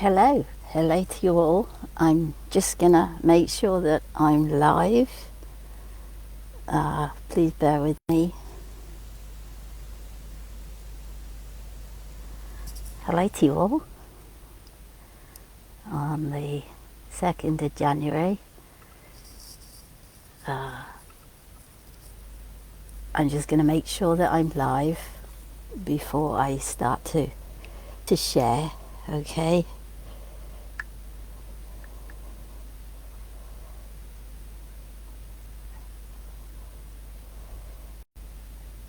Hello to you all. I'm just gonna make sure that I'm live. Please bear with me. Hello to you all on the 2nd of January. I'm just gonna make sure that I'm live before I start to share, okay?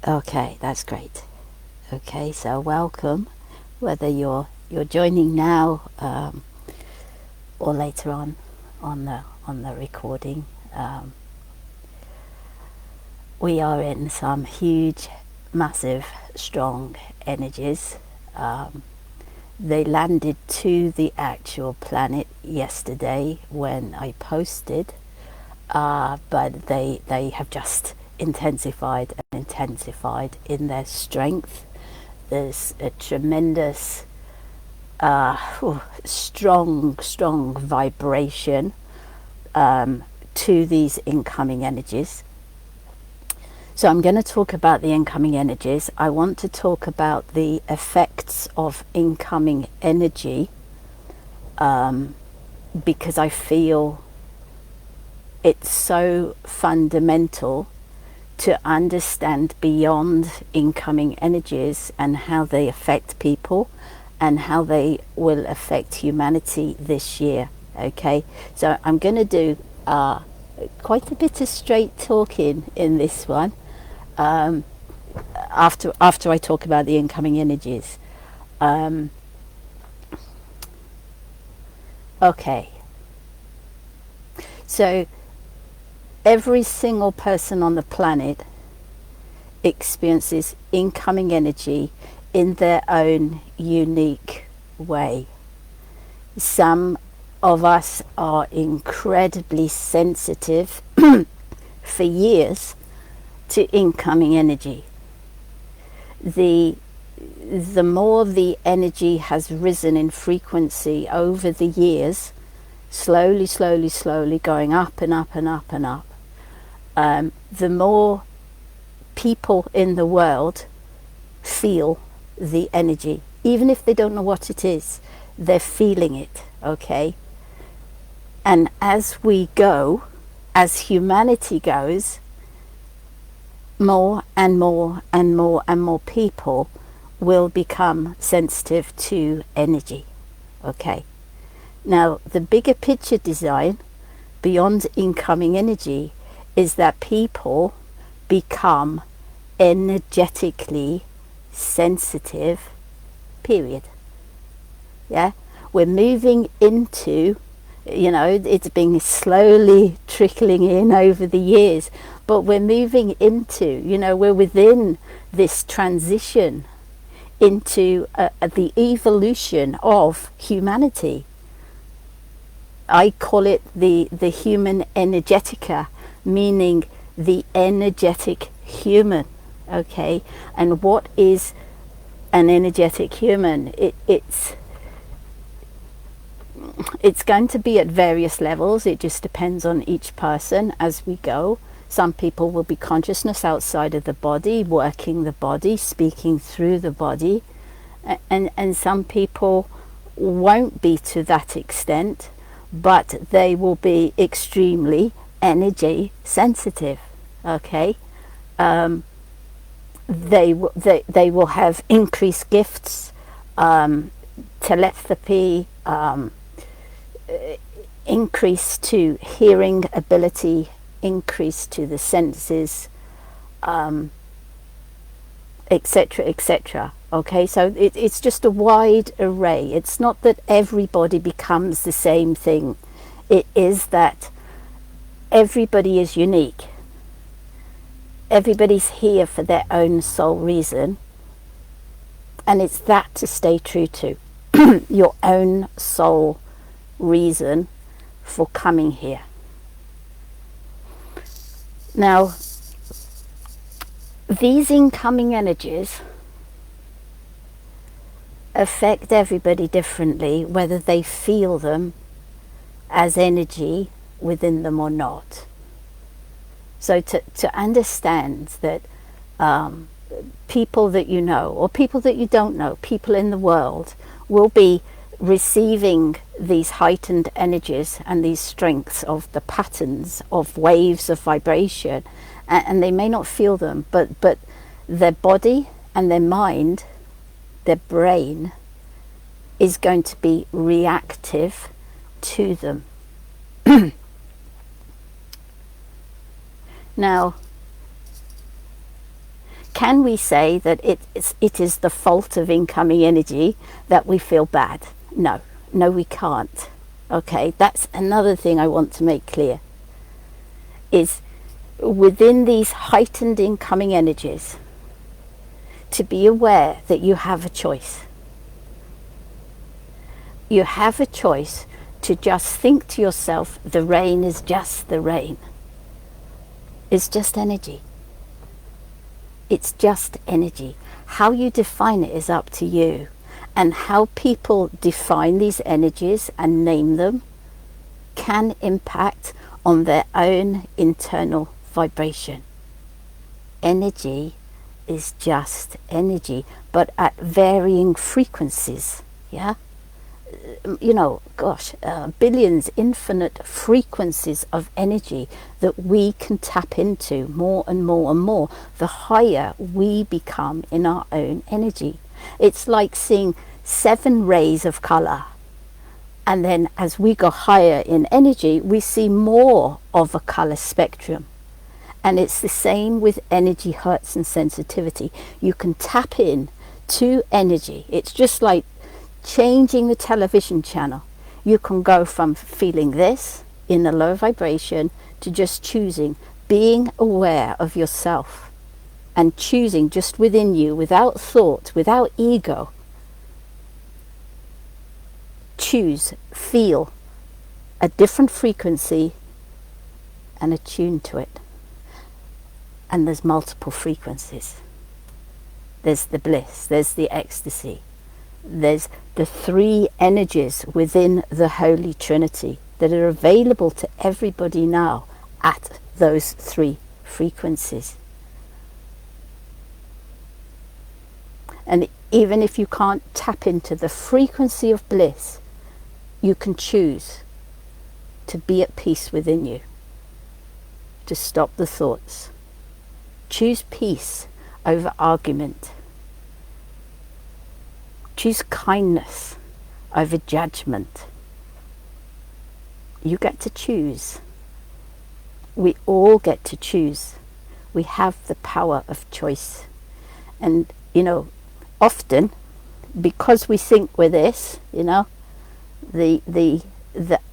Okay, that's great. Okay, so welcome, whether you're joining now or later on the recording. We are in some huge, massive, strong energies. They landed to the actual planet yesterday when I posted, but they have just intensified in their strength. There's a tremendous strong vibration to these incoming energies. So I'm going to talk about the incoming energies. I want to talk about the effects of incoming energy because I feel it's so fundamental to understand beyond incoming energies and how they affect people and how they will affect humanity this year. Okay, so I'm going to do quite a bit of straight talking in this one after I talk about the incoming energies. Okay, so every single person on the planet experiences incoming energy in their own unique way. Some of us are incredibly sensitive for years to incoming energy. The more the energy has risen in frequency over the years, slowly going up and up and up and up, the more people in the world feel the energy. Even if they don't know what it is, they're feeling it, okay? And as we go, as humanity goes, more and more people will become sensitive to energy, okay? Now, the bigger picture design beyond incoming energy is that people become energetically sensitive, period. Yeah, we're moving into, it's been slowly trickling in over the years, but we're moving into, we're within this transition into the evolution of humanity. I call it the human energetica, meaning the energetic human. Okay, and what is an energetic human? It's going to be at various levels. It just depends on each person as we go. Some people will be consciousness outside of the body, working the body, speaking through the body, and some people won't be to that extent, but they will be extremely energy sensitive. Okay. They will have increased gifts, telepathy, increase to hearing ability, increase to the senses, etc. Okay, so it's just a wide array. It's not that everybody becomes the same thing. It is that everybody is unique. Everybody's here for their own sole reason, and it's that to stay true to. Your own sole reason for coming here. Now, these incoming energies affect everybody differently, whether they feel them as energy within them or not. So to understand that people that you know, or people that you don't know, people in the world, will be receiving these heightened energies and these strengths of the patterns of waves of vibration, and they may not feel them, but their body and their mind, their brain, is going to be reactive to them. Now, can we say that it is the fault of incoming energy that we feel bad? No, we can't. Okay, that's another thing I want to make clear, is within these heightened incoming energies, to be aware that you have a choice. You have a choice to just think to yourself, the rain is just the rain. It's just energy. It's just energy. How you define it is up to you. And how people define these energies and name them can impact on their own internal vibration. Energy is just energy, but at varying frequencies. Yeah? You know, gosh, billions, infinite frequencies of energy that we can tap into more and more and more, the higher we become in our own energy. It's like seeing 7 rays of color, and then as we go higher in energy, we see more of a color spectrum. And it's the same with energy, hertz and sensitivity. You can tap in to energy. It's just like changing the television channel. You can go from feeling this in a low vibration to just choosing, being aware of yourself, and choosing just within you, without thought, without ego. Choose, feel a different frequency and attune to it. And there's multiple frequencies. There's the bliss, there's the ecstasy, there's the 3 energies within the Holy Trinity that are available to everybody now at those 3 frequencies. And even if you can't tap into the frequency of bliss, you can choose to be at peace within you, to stop the thoughts. Choose peace over argument. Choose kindness over judgment. You get to choose. We all get to choose. We have the power of choice. And, you know, often, because we think we're this, you know, the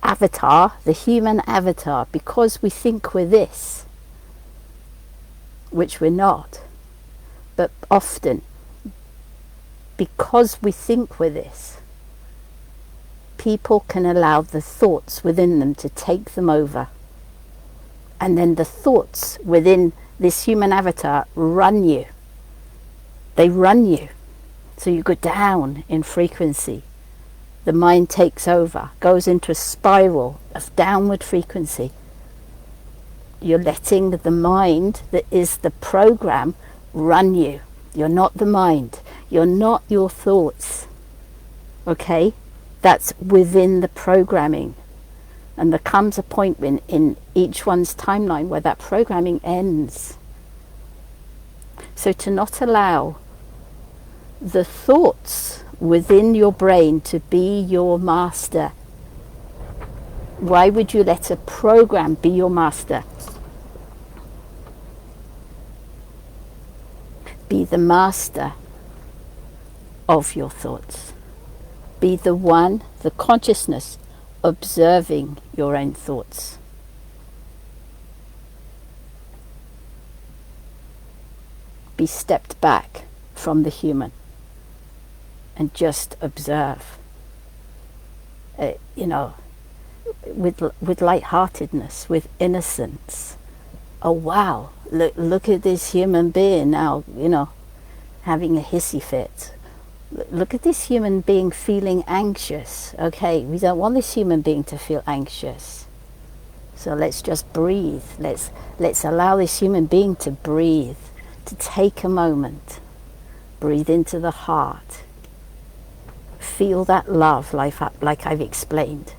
avatar, the human avatar, because we think we're this, which we're not, but often, because we think we're this, people can allow the thoughts within them to take them over. And then the thoughts within this human avatar run you. They run you. So you go down in frequency. The mind takes over, goes into a spiral of downward frequency. You're letting the mind that is the program run you. You're not the mind. You're not your thoughts. Okay? That's within the programming. And there comes a point in each one's timeline where that programming ends. So to not allow the thoughts within your brain to be your master. Why would you let a program be your master? Be the master of your thoughts. Be the one, the consciousness, observing your own thoughts. Be stepped back from the human and just observe, you know, with lightheartedness, with innocence. Oh wow, look at this human being now, you know, having a hissy fit. Look at this human being feeling anxious. Okay, we don't want this human being to feel anxious. So let's just breathe. Let's allow this human being to breathe, to take a moment. Breathe into the heart. Feel that love like I've explained.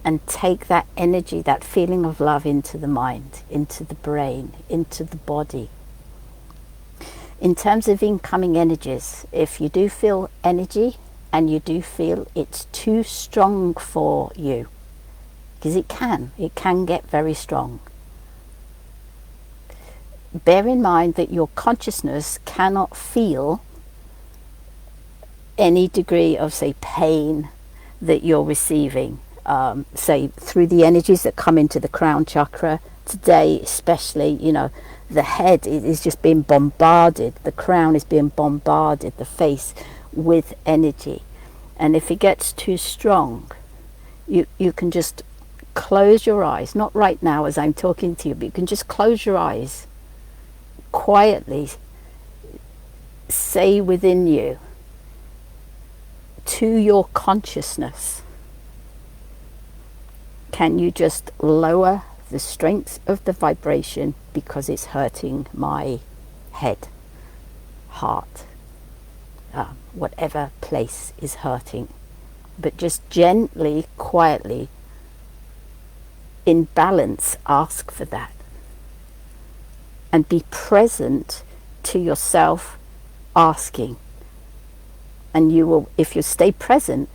And take that energy, that feeling of love into the mind, into the brain, into the body. In terms of incoming energies, if you do feel energy and you do feel it's too strong for you, because it can get very strong. Bear in mind that your consciousness cannot feel any degree of, say, pain that you're receiving, say, through the energies that come into the crown chakra. Today, especially, the head is just being bombarded, the crown is being bombarded, the face, with energy. And if it gets too strong, you can just close your eyes, not right now as I'm talking to you, but you can just close your eyes, quietly say within you, to your consciousness, can you just lower the strength of the vibration because it's hurting my head, heart, whatever place is hurting. But just gently, quietly, in balance, ask for that. And be present to yourself asking. And you will, if you stay present,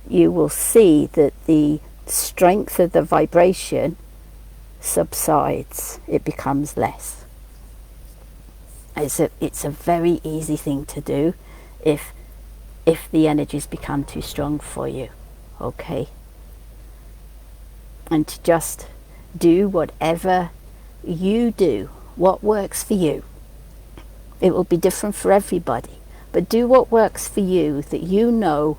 you will see that the strength of the vibration subsides. It becomes less. It's a very easy thing to do if the energies become too strong for you. Okay? And to just do whatever you do, what works for you. It will be different for everybody, but do what works for you, that you know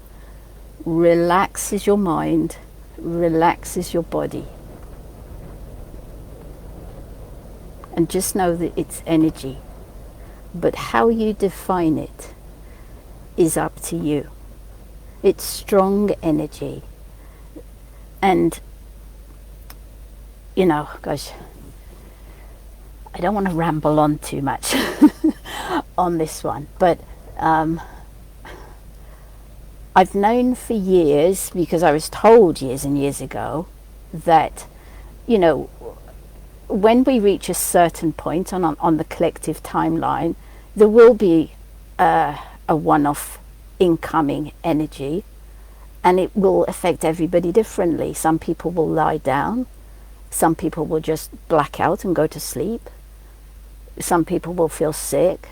relaxes your mind, relaxes your body. And just know that it's energy, but how you define it is up to you. It's strong energy. And gosh, I don't want to ramble on too much on this one, but I've known for years, because I was told years and years ago that, when we reach a certain point on the collective timeline, there will be a one-off incoming energy, and it will affect everybody differently. Some people will lie down. Some people will just black out and go to sleep. Some people will feel sick.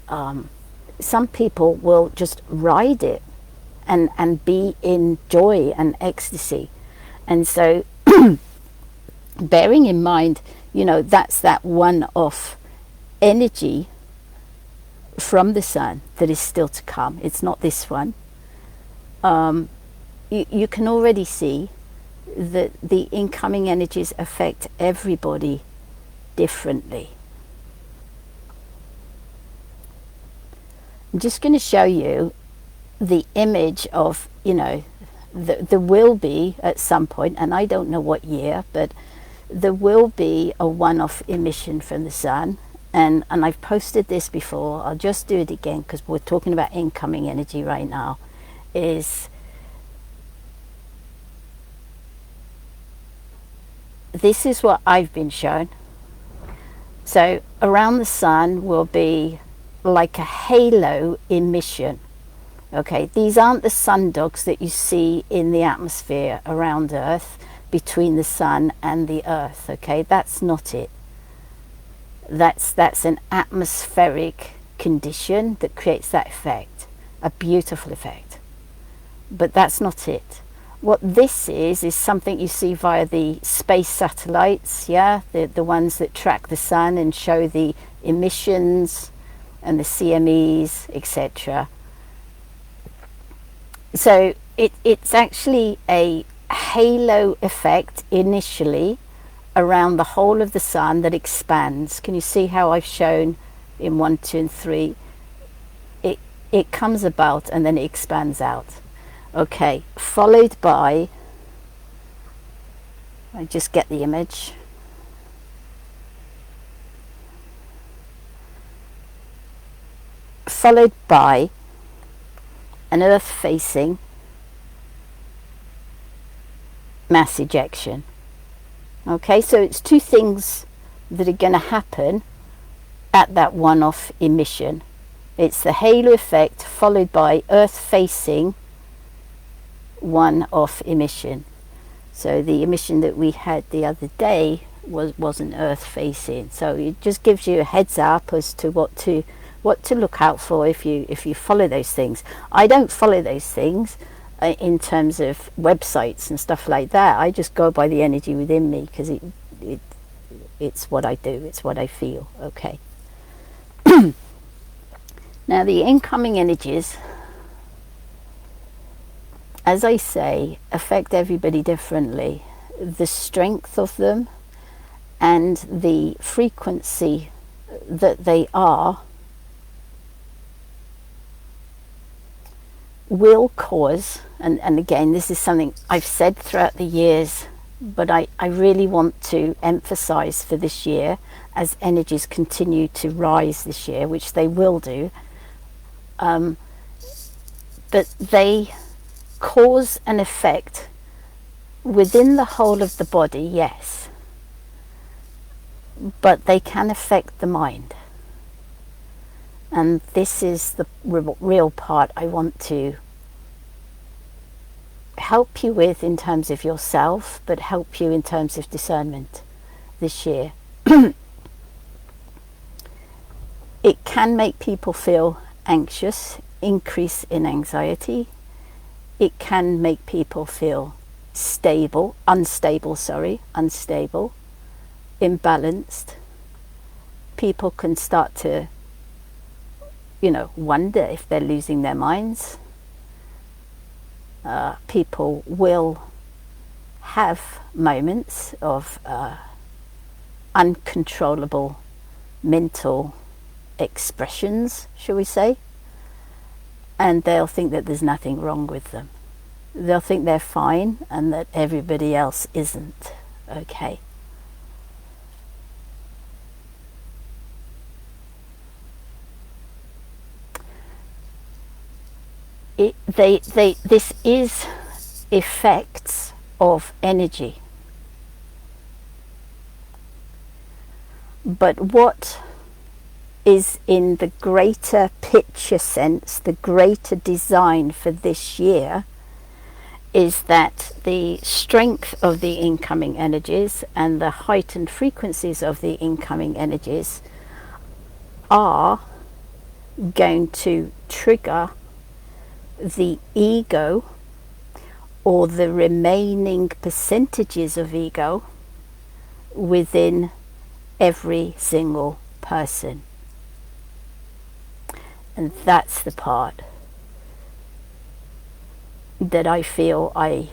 Some people will just ride it and be in joy and ecstasy. And so bearing in mind, that's that one-off energy from the sun that is still to come. It's not this one. You can already see that the incoming energies affect everybody differently. I'm just going to show you the image of, there will be at some point, and I don't know what year, but there will be a one-off emission from the sun. And I've posted this before. I'll just do it again because we're talking about incoming energy right now. This is what I've been shown. So around the sun will be like a halo emission. Okay, these aren't the sundogs that you see in the atmosphere around Earth, between the sun and the Earth. Okay, that's not it. That's an atmospheric condition that creates that effect, a beautiful effect. But that's not it. What this is something you see via the space satellites, the ones that track the sun and show the emissions and the CMEs, etc. So it's actually a halo effect initially around the whole of the sun that expands. Can you see how I've shown in 1, 2 and 3 it comes about and then it expands out. Okay, followed by, I just get the image. Followed by an earth facing mass ejection. Okay, so it's two things that are going to happen at that one-off emission. It's the halo effect followed by earth facing one-off emission. So the emission that we had the other day wasn't earth facing. So it just gives you a heads up as to what to look out for if you follow those things. I don't follow those things in terms of websites and stuff like that. I just go by the energy within me, because it's what I do, it's what I feel. Okay. Now the incoming energies, as I say, affect everybody differently. The strength of them and the frequency that they are will cause, and again, this is something I've said throughout the years, but I really want to emphasize for this year, as energies continue to rise this year, which they will do, but they cause an effect within the whole of the body, yes, but they can affect the mind. And this is the real part I want to help you with in terms of yourself, but help you in terms of discernment this year. It can make people feel anxious, increase in anxiety. It can make people feel unstable, imbalanced. People can start to, wonder if they're losing their minds. People will have moments of uncontrollable mental expressions, shall we say, and they'll think that there's nothing wrong with them. They'll think they're fine and that everybody else isn't. Okay. This is effects of energy. But what is in the greater picture sense, the greater design for this year, is that the strength of the incoming energies and the heightened frequencies of the incoming energies are going to trigger the ego, or the remaining percentages of ego, within every single person. And that's the part that I feel I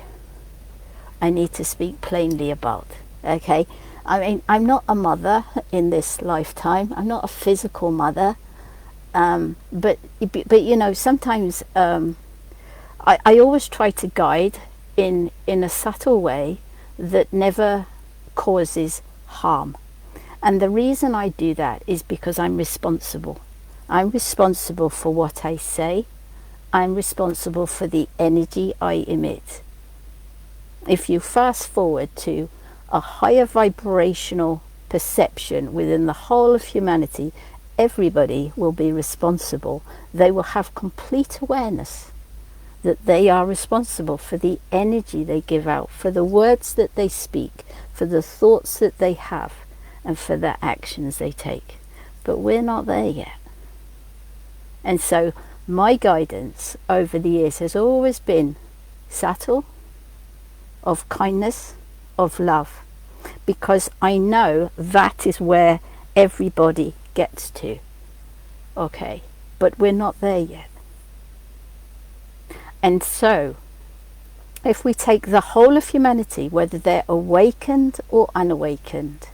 need to speak plainly about. Okay, I mean, I'm not a mother in this lifetime. I'm not a physical mother. But sometimes I always try to guide in a subtle way that never causes harm. And the reason I do that is because I'm responsible. I'm responsible for what I say. I'm responsible for the energy I emit. If you fast forward to a higher vibrational perception within the whole of humanity, everybody will be responsible. They will have complete awareness that they are responsible for the energy they give out, for the words that they speak, for the thoughts that they have, and for the actions they take. But we're not there yet. And so my guidance over the years has always been subtle, of kindness, of love, because I know that is where everybody gets to. Okay, but we're not there yet. And so if we take the whole of humanity, whether they're awakened or unawakened,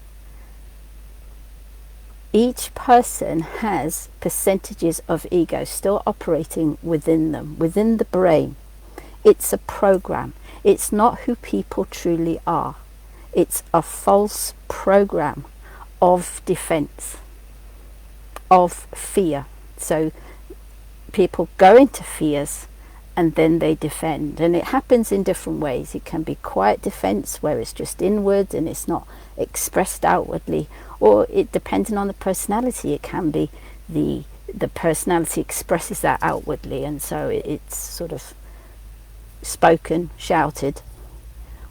Each person has percentages of ego still operating within them, within the brain. It's a program. It's not who people truly are. It's a false program of defense, of fear. So people go into fears and then they defend. And it happens in different ways. It can be quiet defense where it's just inward and it's not expressed outwardly. Or it, depending on the personality, it can be the personality expresses that outwardly, and so it's sort of spoken, shouted,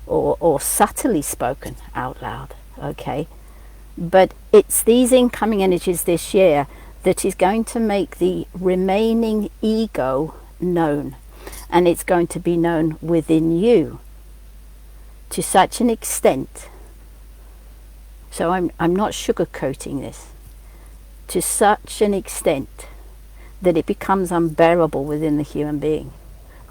or subtly spoken out loud. Okay, but it's these incoming energies this year that is going to make the remaining ego known, and it's going to be known within you to such an extent. So I'm not sugarcoating this, to such an extent that it becomes unbearable within the human being.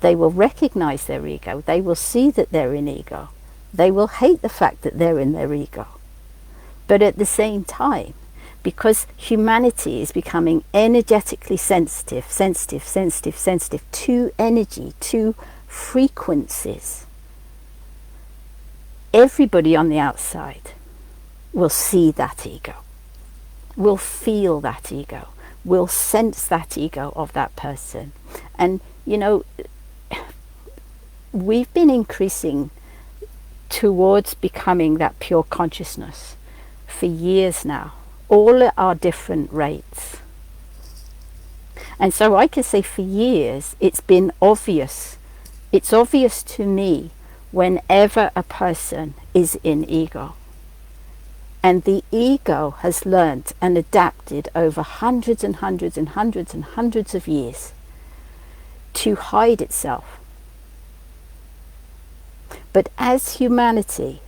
They will recognize their ego. They will see that they're in ego. They will hate the fact that they're in their ego. But at the same time, because humanity is becoming energetically sensitive to energy, to frequencies, everybody on the outside will see that ego, will feel that ego, will sense that ego of that person. And, you know, we've been increasing towards becoming that pure consciousness for years now, all at our different rates. And so I can say for years it's been obvious. It's obvious to me whenever a person is in ego. And the ego has learnt and adapted over hundreds and hundreds and hundreds and hundreds of years to hide itself. But as humanity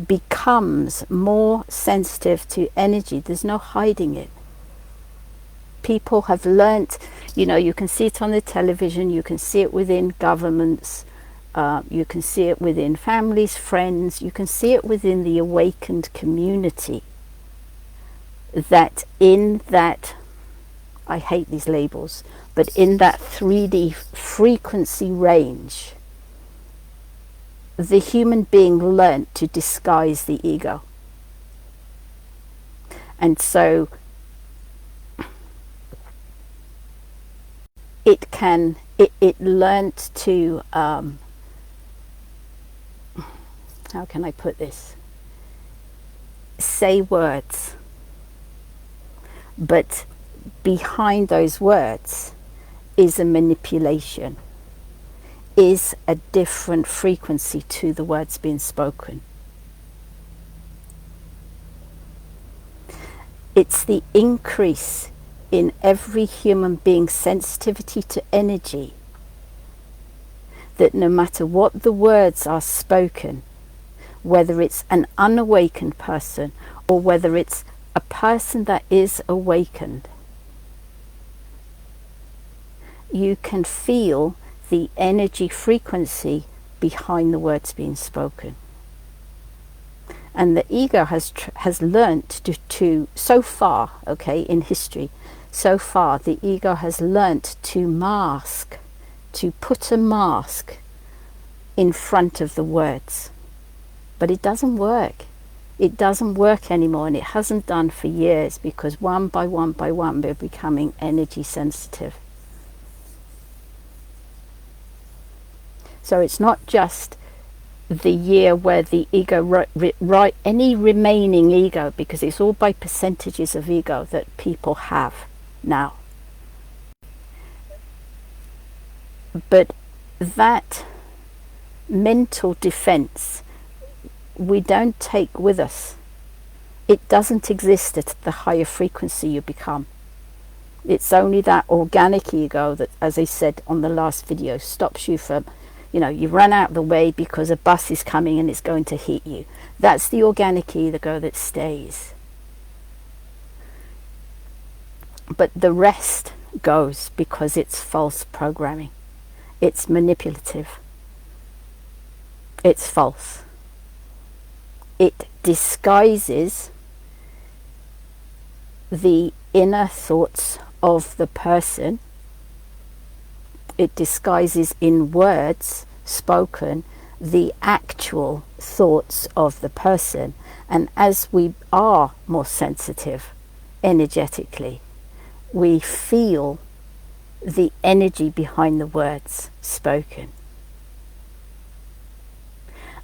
becomes more sensitive to energy, there's no hiding it. People have learnt, you know, you can see it on the television, you can see it within governments, you can see it within families, friends, you can see it within the awakened community, that in that, I hate these labels, but in that 3D frequency range, the human being learnt to disguise the ego. And so it learnt to, how can I put this? Say words, but behind those words is a manipulation, is a different frequency to the words being spoken. It's the increase in every human being's sensitivity to energy, that no matter what the words are spoken, whether it's an unawakened person or whether it's a person that is awakened, you can feel the energy frequency behind the words being spoken. And the ego has learnt to so far, okay, in history, so far the ego has learnt to mask, to put a mask in front of the words. But it doesn't work. It doesn't work anymore, and it hasn't done for years, because one by one by one we're becoming energy sensitive. So it's not just the year where the ego, any remaining ego, because it's all by percentages of ego that people have now. But that mental defense we don't take with us. It doesn't exist at the higher frequency you become. It's only that organic ego that, as I said on the last video, stops you from, you know, you run out the way because a bus is coming and it's going to hit you. That's the organic ego that stays. But the rest goes because it's false programming. It's manipulative. It's false. It disguises the inner thoughts of the person. It disguises in words spoken the actual thoughts of the person. And as we are more sensitive energetically, we feel the energy behind the words spoken.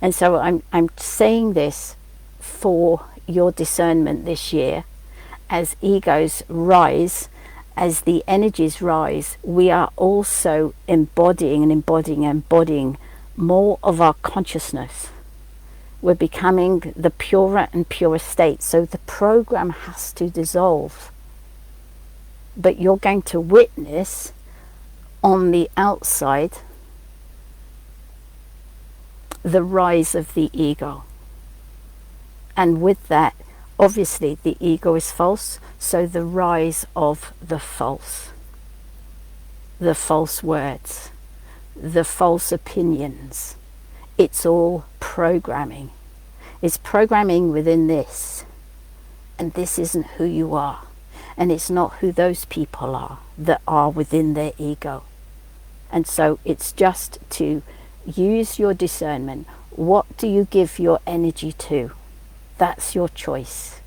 And so I'm saying this for your discernment this year. As egos rise, as the energies rise, we are also embodying more of our consciousness. We're becoming the purer and purer state. So the program has to dissolve. But you're going to witness on the outside the rise of the ego. And with that, obviously the ego is false, so the rise of the false words, the false opinions. It's all programming. It's programming within this. And this isn't who you are. And it's not who those people are that are within their ego. And so it's just to use your discernment. What do you give your energy to? That's your choice.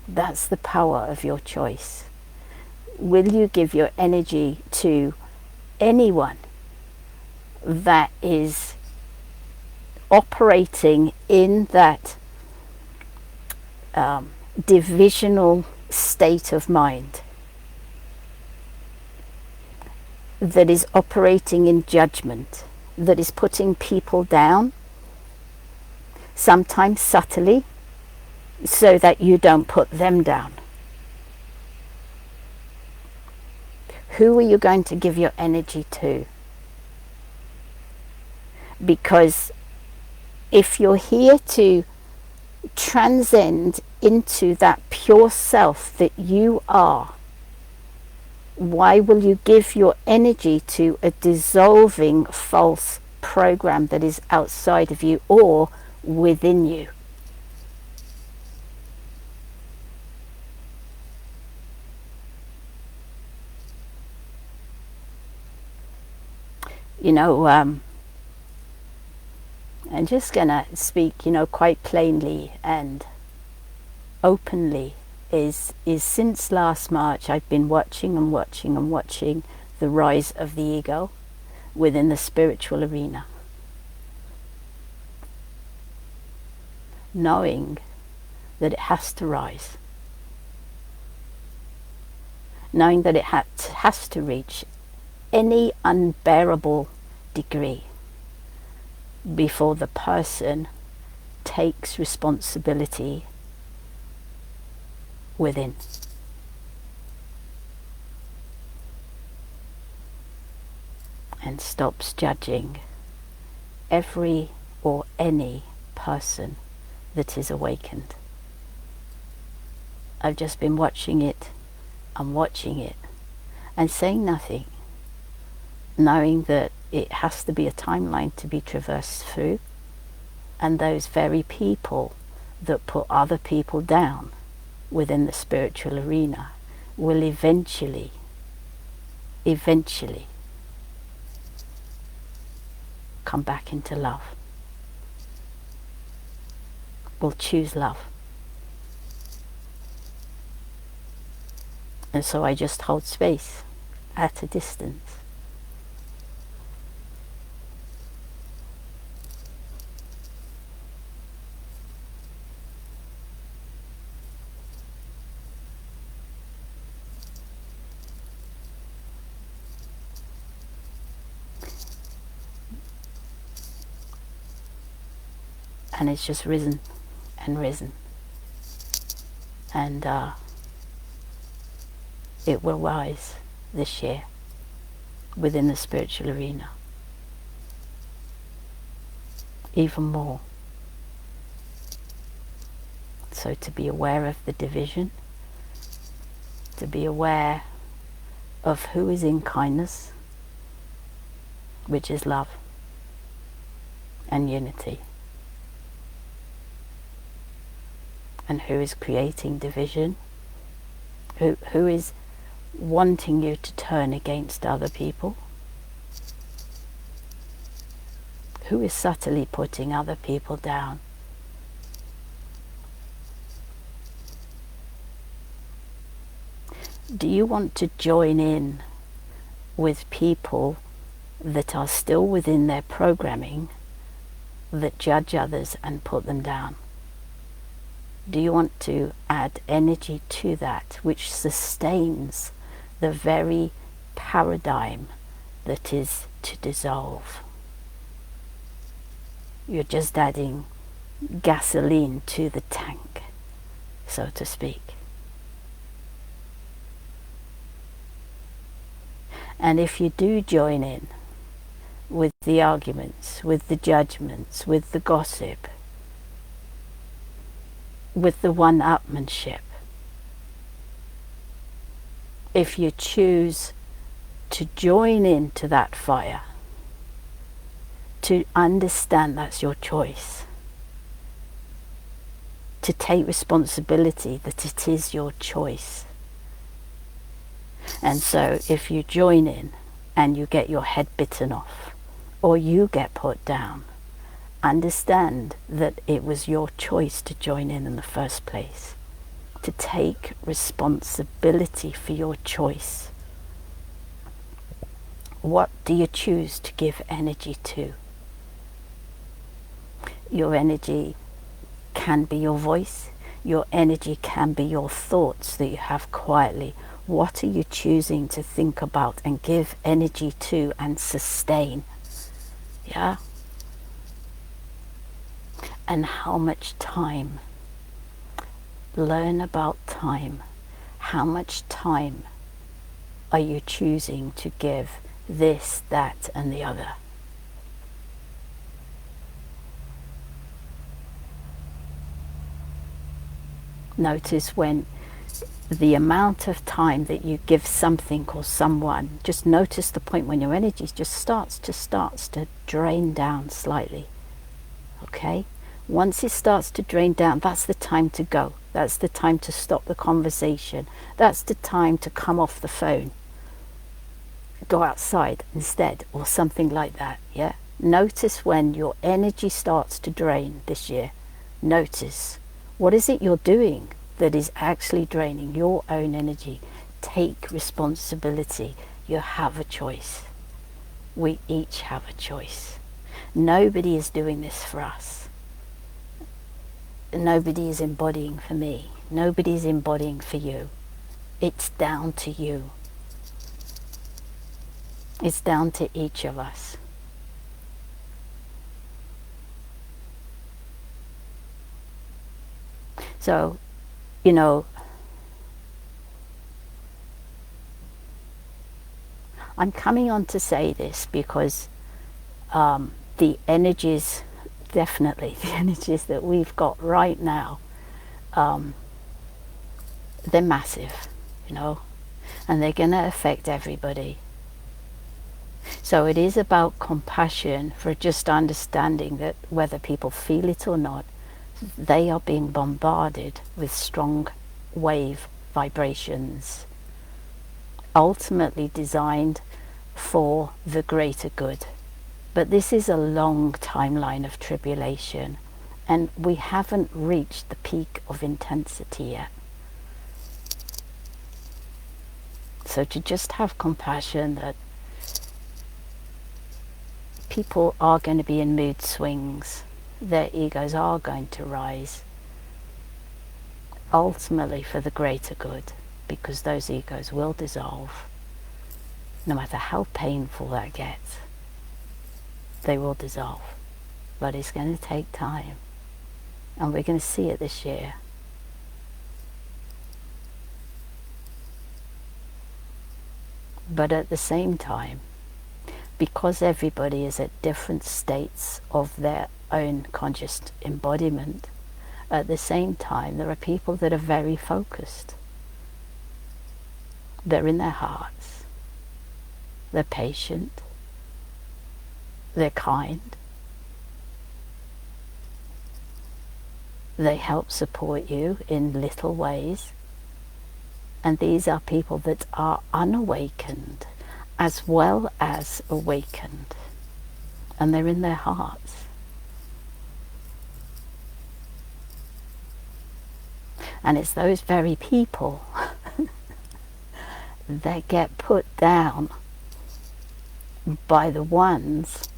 That's the power of your choice. Will you give your energy to anyone that is operating in that divisional state of mind, that is operating in judgment, that is putting people down, sometimes subtly, so that you don't put them down? Who are you going to give your energy to? Because if you're here to transcend into that pure self that you are, why will you give your energy to a dissolving false program that is outside of you or within you? You know, I'm just going to speak, quite plainly and openly, is since last March I've been watching the rise of the ego within the spiritual arena. Knowing that it has to rise. Knowing that it has to reach any unbearable degree before the person takes responsibility within. And stops judging every or any person that is awakened. I've just been watching it and saying nothing, knowing that it has to be a timeline to be traversed through, and those very people that put other people down within the spiritual arena will eventually come back into love, will choose love. And so I just hold space at a distance. And it's just risen and risen. And it will rise this year within the spiritual arena even more. So to be aware of the division, to be aware of who is in kindness, which is love and unity. and who is creating division, who is wanting you to turn against other people, who is subtly putting other people down. Do you want to join in with people that are still within their programming, that judge others and put them down? Do you want to add energy to that which sustains the very paradigm that is to dissolve? You're just adding gasoline to the tank, so to speak. And if you do join in with the arguments, with the judgments, with the gossip, with the one-upmanship, if you choose to join into that fire, to understand that's your choice, to take responsibility that it is your choice. And so if you join in and you get your head bitten off, or you get put down, understand that it was your choice to join in the first place, to take responsibility for your choice. What do you choose to give energy to? Your energy can be your voice. Your energy can be your thoughts that you have quietly. What are you choosing to think about and give energy to and sustain? Yeah? And how much time? Learn about time. How much time are you choosing to give this, that, and the other? Notice when the amount of time that you give something or someone, just notice the point when your energy just starts to drain down slightly. Okay? Once it starts to drain down, that's the time to go. That's the time to stop the conversation. That's the time to come off the phone. Go outside instead, or something like that, yeah? Notice when your energy starts to drain this year. Notice. What is it you're doing that is actually draining your own energy? Take responsibility. You have a choice. We each have a choice. Nobody is doing this for us. Nobody is embodying for me. Nobody is embodying for you. It's down to you. It's down to each of us. So, you know, I'm coming on to say this because the energies, definitely the energies that we've got right now, they're massive, you know, and they're going to affect everybody. So it is about compassion for just understanding that whether people feel it or not, they are being bombarded with strong wave vibrations, ultimately designed for the greater good. But this is a long timeline of tribulation, and we haven't reached the peak of intensity yet. So to just have compassion that people are going to be in mood swings, their egos are going to rise, ultimately for the greater good, because those egos will dissolve. No matter how painful that gets, they will dissolve. But it's going to take time, and we're going to see it this year. But at the same time, because everybody is at different states of their own conscious embodiment, at the same time there are people that are very focused. They're in their hearts. They're patient. They're kind. They help support you in little ways. And these are people that are unawakened as well as awakened. And they're in their hearts. And it's those very people that get put down by the ones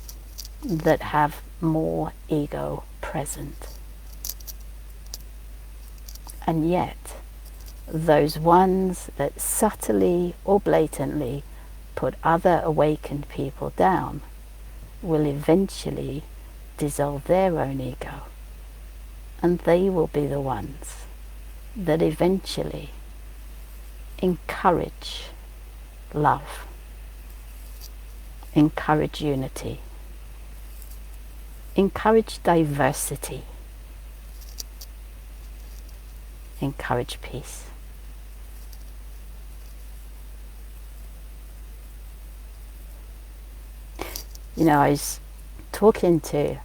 that have more ego present. And yet, those ones that subtly or blatantly put other awakened people down will eventually dissolve their own ego. And they will be the ones that eventually encourage love, encourage unity, encourage diversity, encourage peace. You know, I was talking to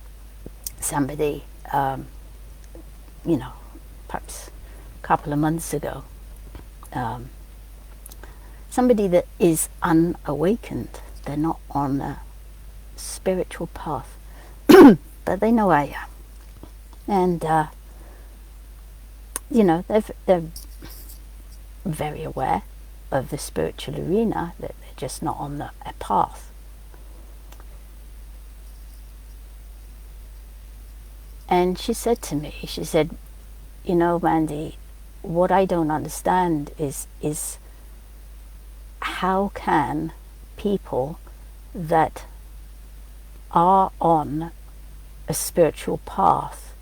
somebody, you know, perhaps a couple of months ago, somebody that is unawakened. They're not on a spiritual path, but they know I am. And, you know, they're very aware of the spiritual arena, that they're just not on a path. And she said to me, she said, you know, Mandy, what I don't understand is how can people that are on a spiritual path,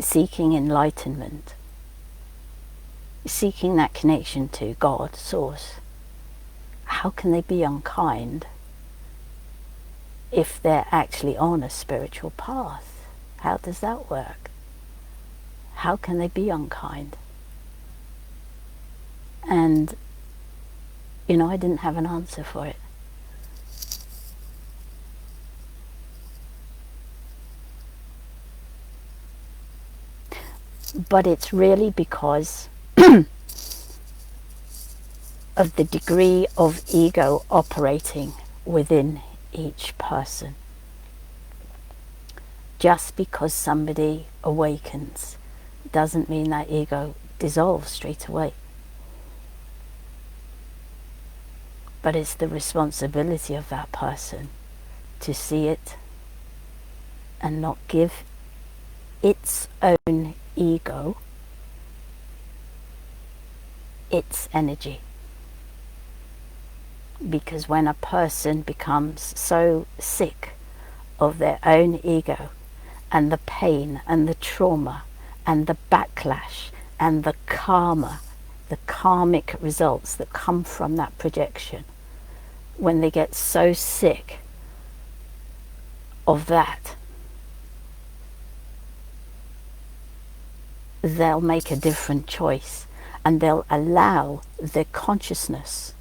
seeking enlightenment, seeking that connection to God, Source, how can they be unkind if they're actually on a spiritual path? How does that work? How can they be unkind? And, you know, I didn't have an answer for it. But it's really because of the degree of ego operating within each person. Just because somebody awakens doesn't mean that ego dissolves straight away. But it's the responsibility of that person to see it and not give its own ego its energy. Because when a person becomes so sick of their own ego, and the pain and the trauma and the backlash and the karma, the karmic results that come from that projection, when they get so sick of that, they'll make a different choice, and they'll allow their consciousness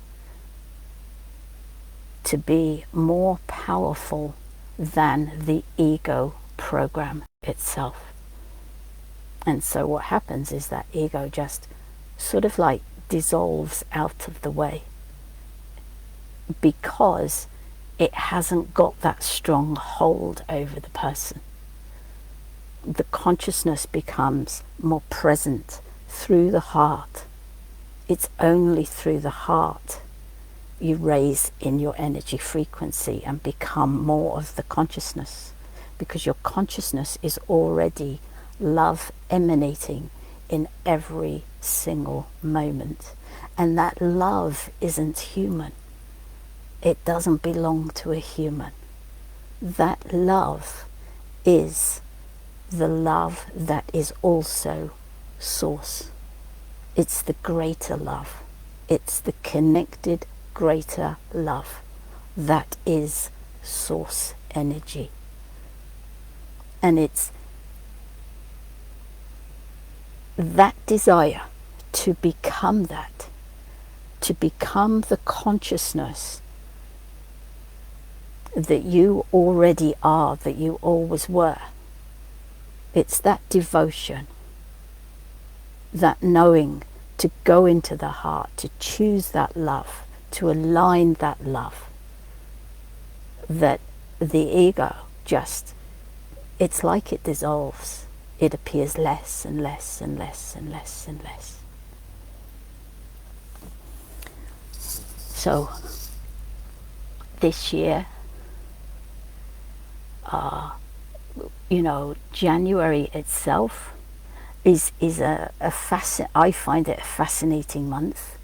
to be more powerful than the ego program itself. And so what happens is that ego just sort of like dissolves out of the way, because it hasn't got that strong hold over the person. The consciousness becomes more present through the heart. It's only through the heart you raise in your energy frequency and become more of the consciousness, because your consciousness is already love emanating in every single moment. And that love isn't human. It doesn't belong to a human. That love is the love that is also Source. It's the greater love. It's the connected greater love that is Source energy. And it's that desire to become that, to become the consciousness that you already are, that you always were, It's that devotion, that knowing to go into the heart, to choose that love, to align that love, that the ego just, it's like it dissolves. It appears less and less and less and less and less. So this year, January itself is I find it a fascinating month.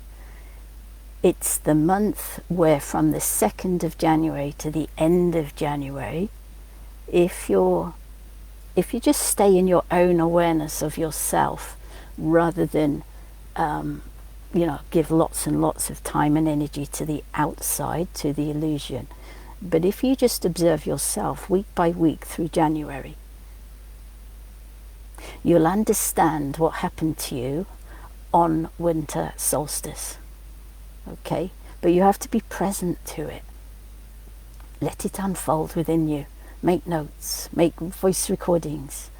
It's the month where from the 2nd of January to the end of January, if you just stay in your own awareness of yourself rather than give lots and lots of time and energy to the outside, to the illusion, but if you just observe yourself week by week through January, you'll understand what happened to you on winter solstice. Okay? But you have to be present to it. Let it unfold within you. Make notes, make voice recordings.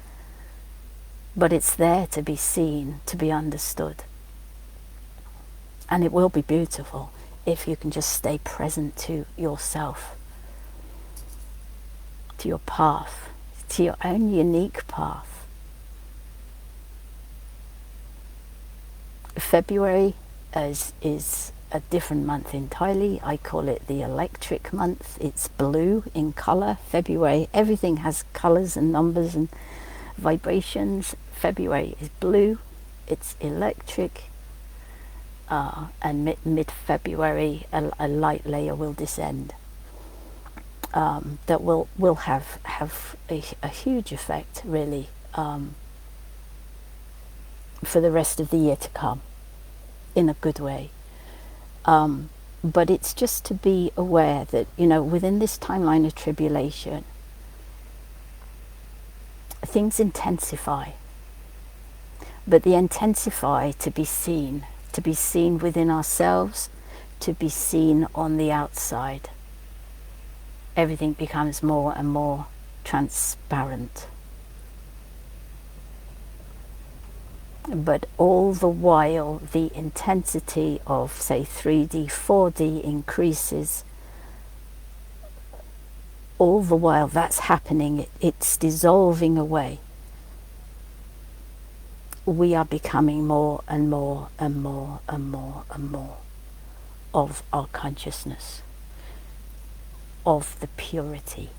But it's there to be seen, to be understood. And it will be beautiful if you can just stay present to yourself, to your path, to your own unique path. February is a different month entirely. I call it the electric month. It's blue in colour. February, everything has colours and numbers and vibrations. February is blue. It's electric. And mid-February, a light layer will descend. That will have a huge effect, really, for the rest of the year to come, in a good way. But it's just to be aware that, within this timeline of tribulation, things intensify. But they intensify to be seen within ourselves, to be seen on the outside. Everything becomes more and more transparent. But all the while, the intensity of, say, 3D, 4D increases. All the while that's happening, it's dissolving away. We are becoming more and more and more and more and more of our consciousness, of the purity,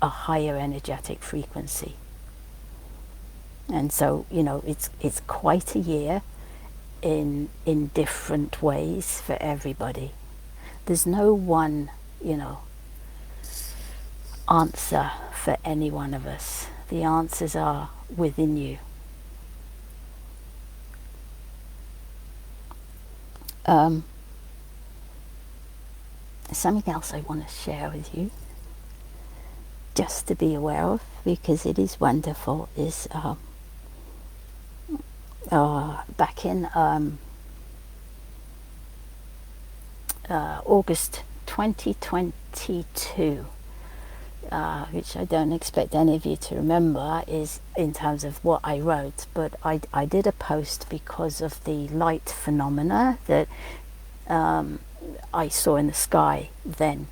a higher energetic frequency. And so, it's quite a year in different ways for everybody. There's no one, answer for any one of us. The answers are within you. Something else I want to share with you, just to be aware of, because it is wonderful, is back in August 2022, which I don't expect any of you to remember, is in terms of what I wrote, but I did a post because of the light phenomena that I saw in the sky then.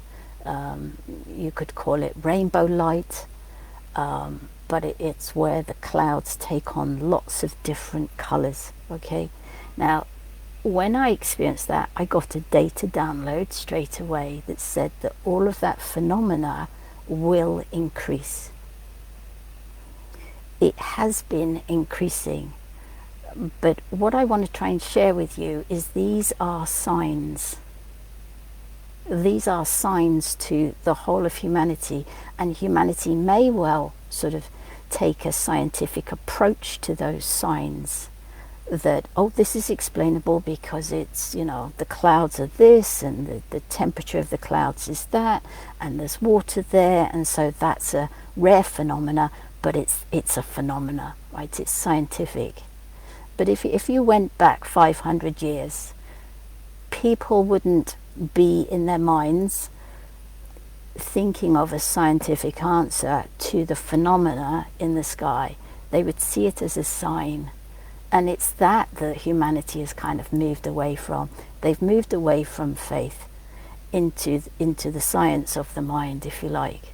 You could call it rainbow light, but it's where the clouds take on lots of different colors. Okay, now when I experienced that, I got a data download straight away that said that all of that phenomena will increase. It has been increasing, but what I want to try and share with you is these are signs. These are signs to the whole of humanity, and humanity may well sort of take a scientific approach to those signs, that, this is explainable because it's, the clouds are this, and the temperature of the clouds is that, and there's water there, and so that's a rare phenomena, but it's a phenomena, right? It's scientific. But if you went back 500 years, people wouldn't be in their minds thinking of a scientific answer to the phenomena in the sky. They would see it as a sign. And it's that humanity has kind of moved away from. They've moved away from faith into the science of the mind, if you like.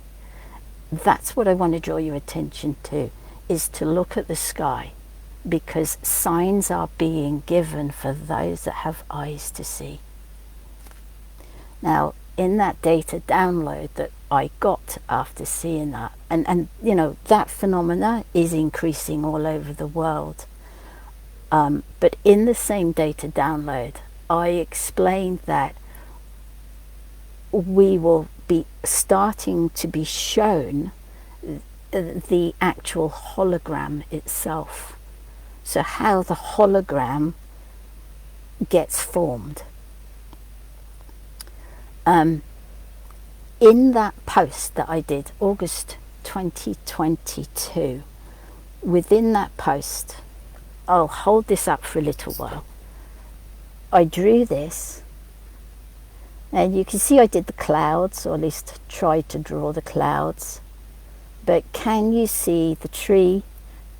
That's what I want to draw your attention to, is to look at the sky, because signs are being given for those that have eyes to see. Now, in that data download that I got after seeing that, and you know, that phenomena is increasing all over the world. But in the same data download, I explained that we will be starting to be shown the actual hologram itself. So how the hologram gets formed. In that post that I did, August 2022, within that post, I'll hold this up for a little while. I drew this, and you can see I did the clouds, or at least tried to draw the clouds. But can you see the tree,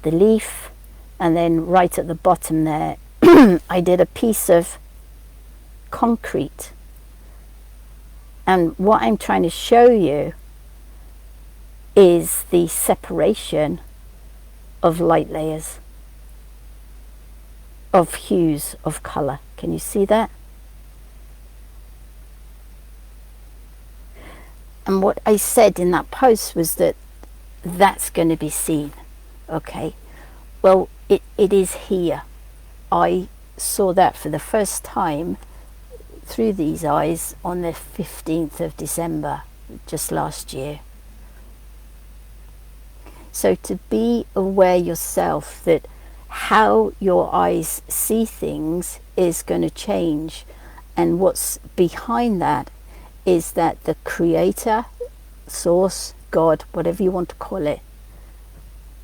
the leaf, and then right at the bottom there, I did a piece of concrete. And what I'm trying to show you is the separation of light layers, of hues, of colour. Can you see that? And what I said in that post was that that's going to be seen. Okay, well, it is here. I saw that for the first time through these eyes on the 15th of December, just last year. So to be aware yourself that how your eyes see things is going to change, and what's behind that is that the creator, source, God, whatever you want to call it,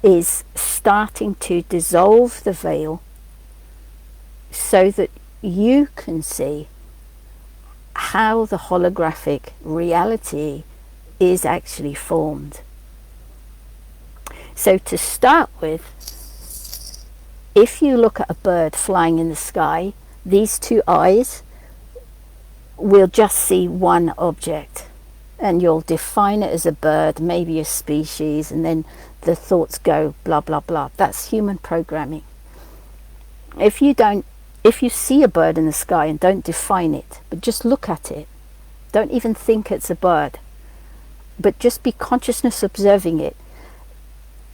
is starting to dissolve the veil so that you can see how the holographic reality is actually formed. So to start with, if you look at a bird flying in the sky, these two eyes will just see one object, and you'll define it as a bird, maybe a species, and then the thoughts go blah blah blah. That's human programming. If you see a bird in the sky and don't define it, but just look at it, don't even think it's a bird, but just be consciousness observing it.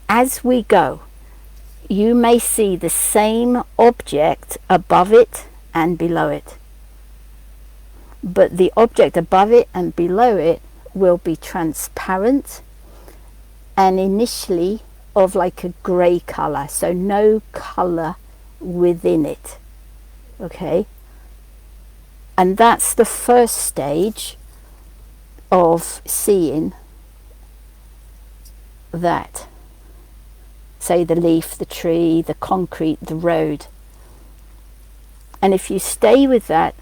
As we go, you may see the same object above it and below it, but the object above it and below it will be transparent and initially of like a grey colour, so no colour within it. Okay, and that's the first stage of seeing that, say the leaf, the tree, the concrete, the road. And if you stay with that,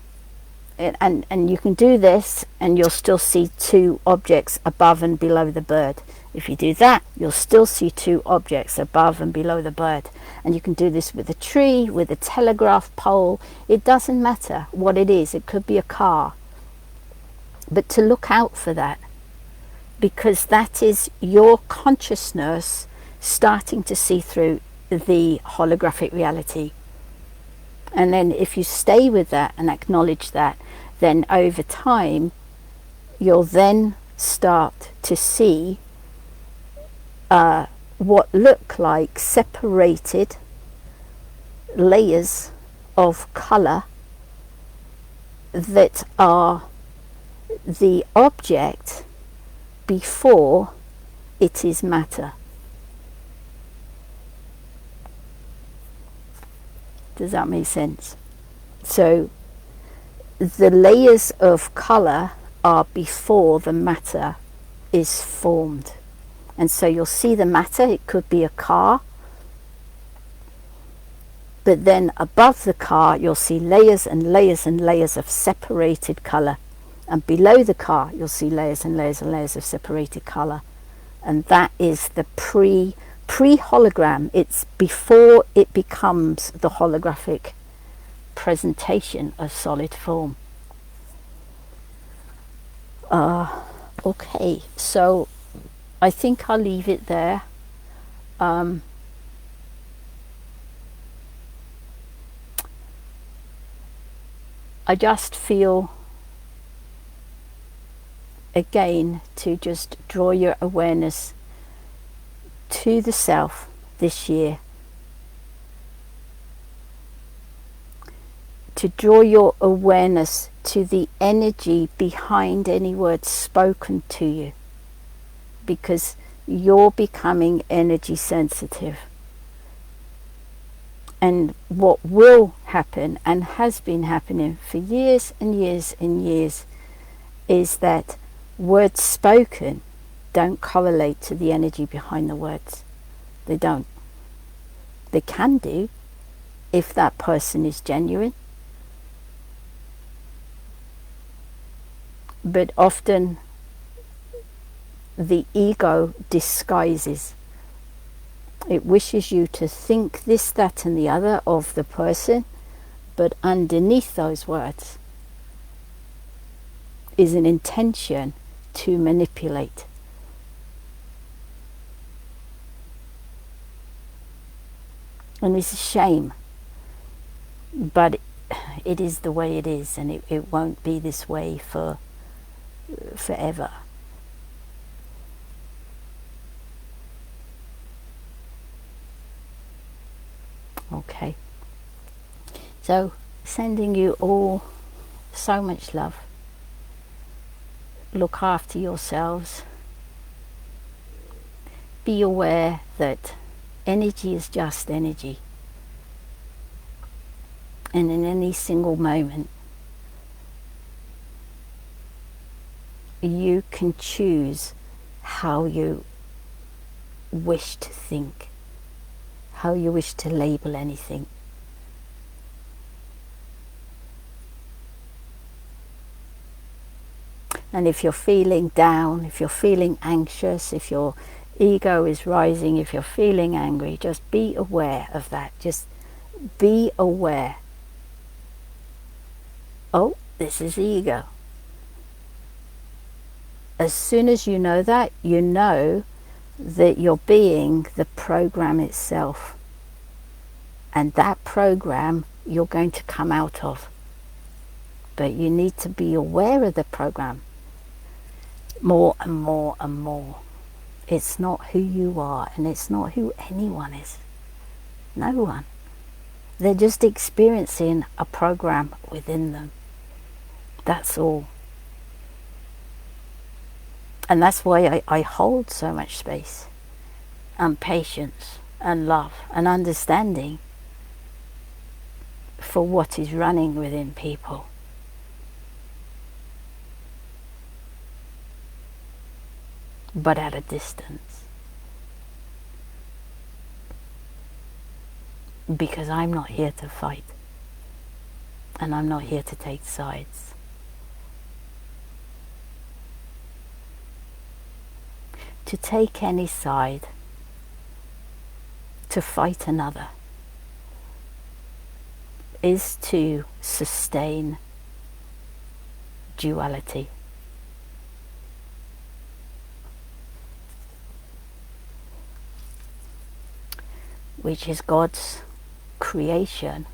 and you can do this and you'll still see two objects above and below the bird. If you do that, you'll still see two objects above and below the bird. And you can do this with a tree, with a telegraph pole. It doesn't matter what it is. It could be a car. But to look out for that, because that is your consciousness starting to see through the holographic reality. And then if you stay with that and acknowledge that, then over time you'll then start to see what look like separated layers of colour that are the object before it is matter. Does that make sense? So the layers of colour are before the matter is formed. And so you'll see the matter, it could be a car, but then above the car you'll see layers and layers and layers of separated colour. And below the car, you'll see layers and layers and layers of separated colour. And that is the pre-hologram. It's before it becomes the holographic presentation of solid form. Okay, so I think I'll leave it there. I just feel, again, to just draw your awareness to the self this year. To draw your awareness to the energy behind any words spoken to you, because you're becoming energy sensitive. And what will happen, and has been happening for years and years and years, is that words spoken don't correlate to the energy behind the words. They don't. They can do if that person is genuine. But often the ego disguises. It wishes you to think this, that and the other of the person, but underneath those words is an intention to manipulate. And it's a shame, but it is the way it is, and it won't be this way forever. Okay, so sending you all so much love. Look after yourselves. Be aware that energy is just energy, and in any single moment you can choose how you wish to think, how you wish to label anything. And if you're feeling down, if you're feeling anxious, if your ego is rising, if you're feeling angry, just be aware of that. Just be aware. Oh, this is the ego. As soon as you know that, you know that you're being the program itself. And that program you're going to come out of. But you need to be aware of the program more and more and more. It's not who you are, and it's not who anyone is. No one. They're just experiencing a program within them. That's all. And that's why I hold so much space and patience and love and understanding for what is running within people. But at a distance. Because I'm not here to fight. And I'm not here to take sides. To take any side, to fight another, is to sustain duality. Which is God's creation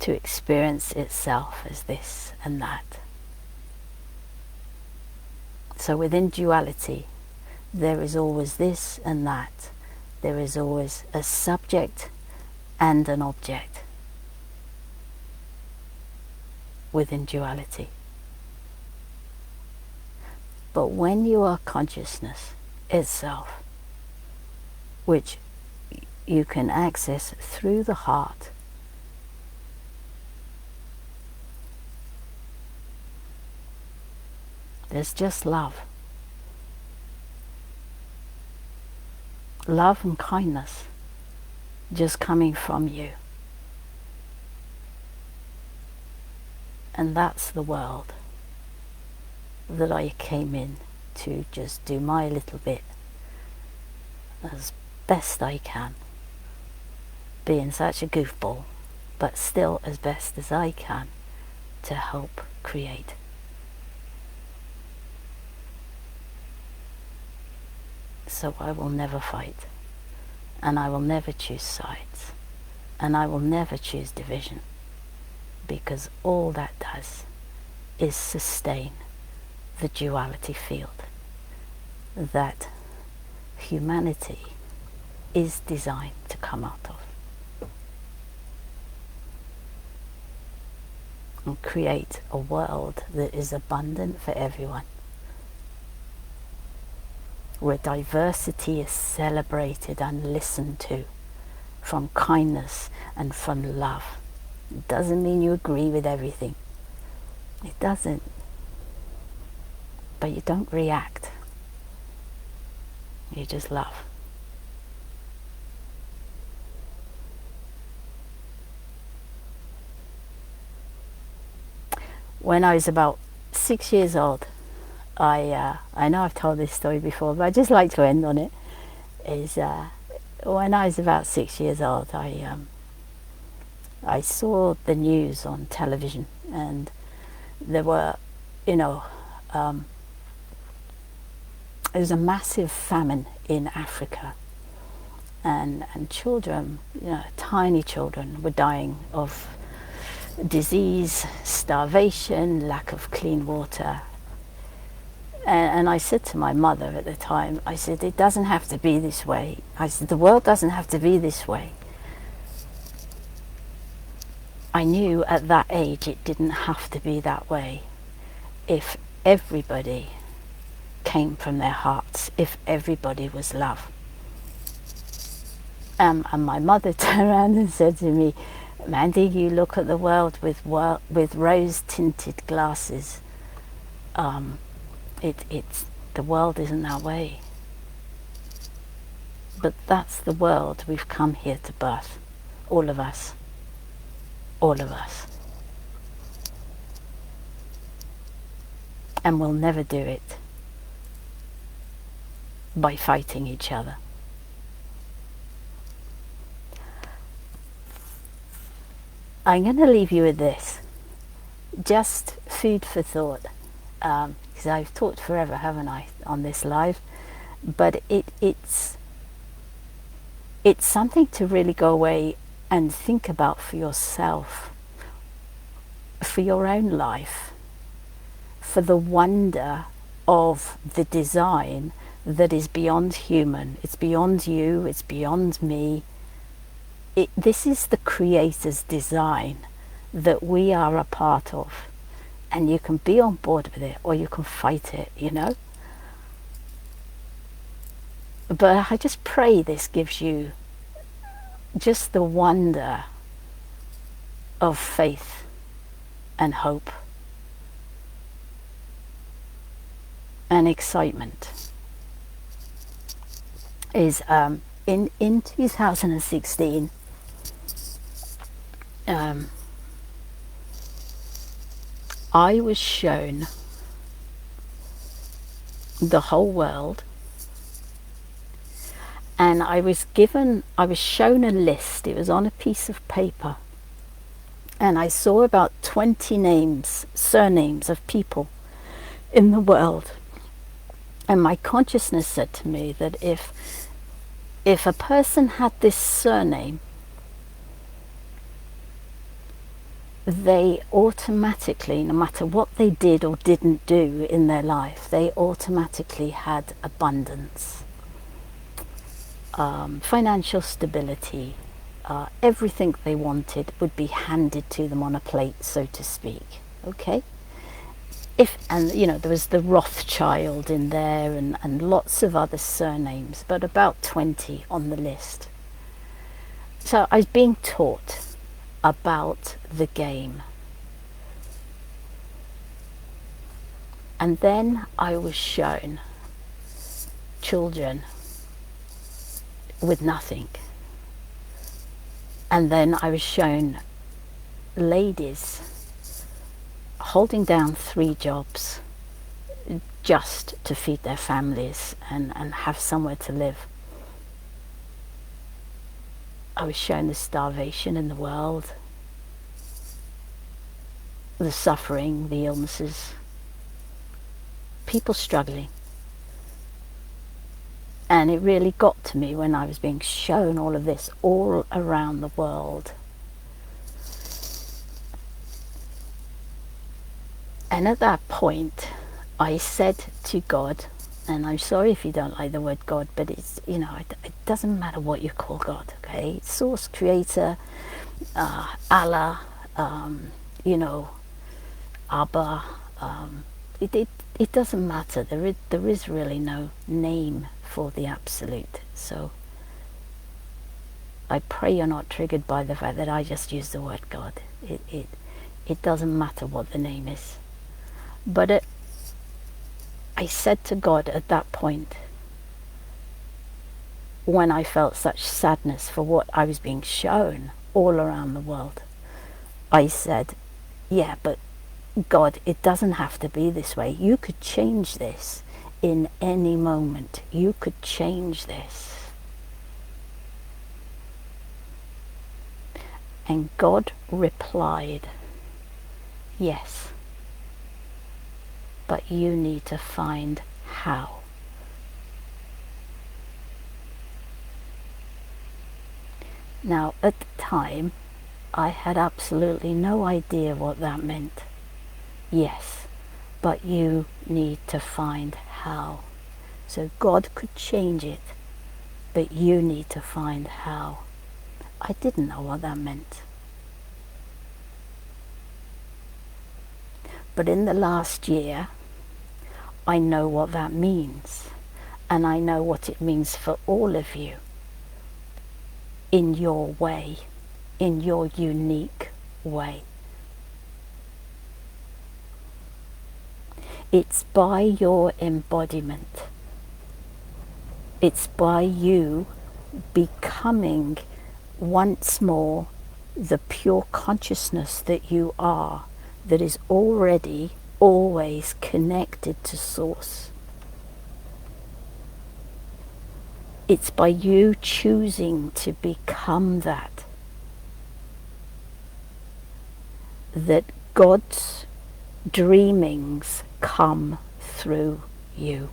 to experience itself as this and that. So within duality, there is always this and that. There is always a subject and an object within duality. But when you are consciousness itself, which you can access through the heart, there's just love. Love and kindness just coming from you. And that's the world that I came in to just do my little bit as best I can, being such a goofball, but still as best as I can to help create. So I will never fight, and I will never choose sides, and I will never choose division, because all that does is sustain the duality field that humanity is designed to come out of, and create a world that is abundant for everyone, where diversity is celebrated and listened to from kindness and from love. It doesn't mean you agree with everything. It doesn't. But you don't react. You just love. When I was about 6 years old, I know I've told this story before, but I just like to end on it. When I was about 6 years old, I saw the news on television, and there were, there was a massive famine in Africa, and children, tiny children, were dying of disease, starvation, lack of clean water. And I said to my mother at the time, I said, it doesn't have to be this way. I said, the world doesn't have to be this way. I knew at that age it didn't have to be that way if everybody came from their hearts, if everybody was love. And my mother turned around and said to me, Mandy, you look at the world with rose-tinted glasses. The world isn't that way. But that's the world we've come here to birth. All of us. All of us. And we'll never do it by fighting each other. I'm going to leave you with this. Just food for thought. Because I've talked forever, haven't I, on this live? But it's something to really go away and think about for yourself, for your own life, for the wonder of the design that is beyond human. It's beyond you, it's beyond me. This is the Creator's design that we are a part of. And you can be on board with it, or you can fight it, But I just pray this gives you just the wonder of faith and hope and excitement. Is in 2016, I was shown the whole world, and I was shown a list. It was on a piece of paper, and I saw about 20 surnames of people in the world. And my consciousness said to me that if a person had this surname, they automatically, no matter what they did or didn't do in their life, they automatically had abundance, financial stability, everything they wanted would be handed to them on a plate, so to speak. Okay? There was the Rothschild in there, and lots of other surnames, but about 20 on the list. So I was being taught about the game. And then I was shown children with nothing. And then I was shown ladies holding down 3 jobs just to feed their families and have somewhere to live. I was shown the starvation in the world, the suffering, the illnesses, people struggling. And it really got to me when I was being shown all of this all around the world. And at that point, I said to God, and I'm sorry if you don't like the word God, but it's, you know, it doesn't matter what you call God, okay? Source, creator, Allah, you know, Abba, it doesn't matter. There is really no name for the absolute. So I pray you're not triggered by the fact that I just use the word God. It doesn't matter what the name is. But I said to God at that point, when I felt such sadness for what I was being shown all around the world, I said, yeah, but God, it doesn't have to be this way. You could change this in any moment. You could change this. And God replied, yes, but you need to find how. Now, at the time, I had absolutely no idea what that meant. Yes, but you need to find how. So God could change it, but you need to find how. I didn't know what that meant. But in the last year, I know what that means, and I know what it means for all of you, in your way, in your unique way. It's by your embodiment. It's by you becoming once more the pure consciousness that you are, that is already always connected to Source. It's by you choosing to become that God's dreamings come through you.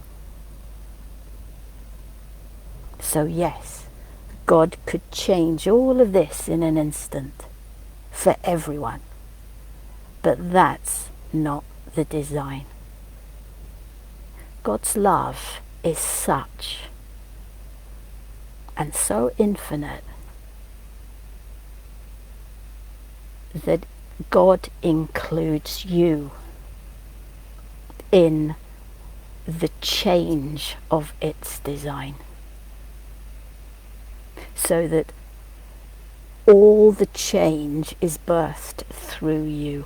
So yes, God could change all of this in an instant for everyone, but that's not the design. God's love is such and so infinite that God includes you in the change of its design, so that all the change is birthed through you.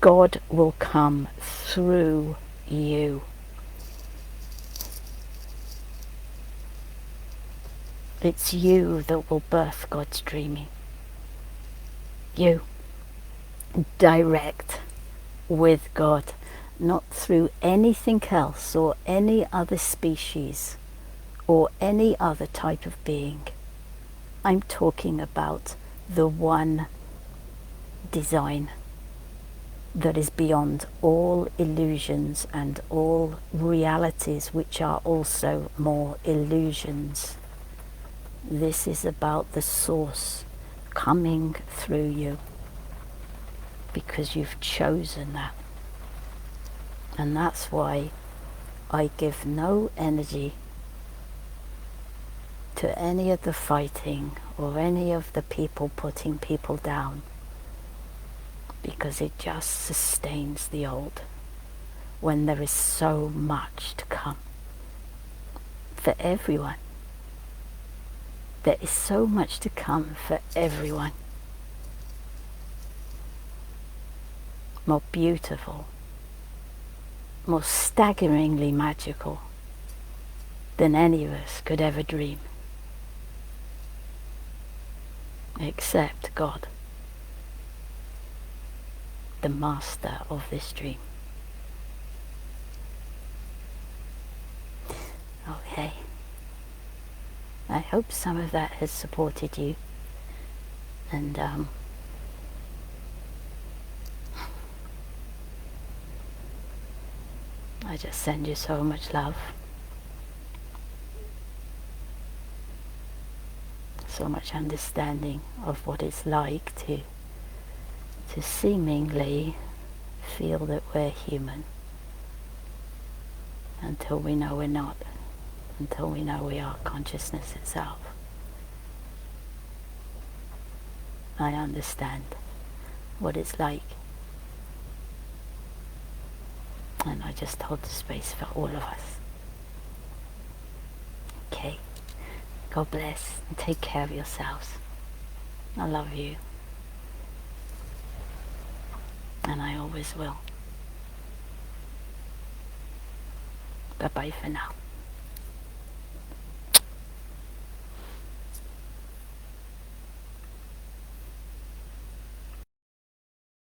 God will come through you. It's you that will birth God's dreaming. You. Direct with God, not through anything else or any other species or any other type of being. I'm talking about the one design that is beyond all illusions and all realities, which are also more illusions. This is about the Source coming through you, because you've chosen that. And that's why I give no energy to any of the fighting or any of the people putting people down, because it just sustains the old when there is so much to come for everyone. There is so much to come for everyone. More beautiful, more staggeringly magical than any of us could ever dream, except God. the master of this dream. Okay. I hope some of that has supported you, and I just send you so much love, so much understanding of what it's like to seemingly feel that we're human until we know we're not, until we know we are consciousness itself. I understand what it's like, and I just hold the space for all of us. Okay, God bless and take care of yourselves. I love you, and I always will. Bye bye for now.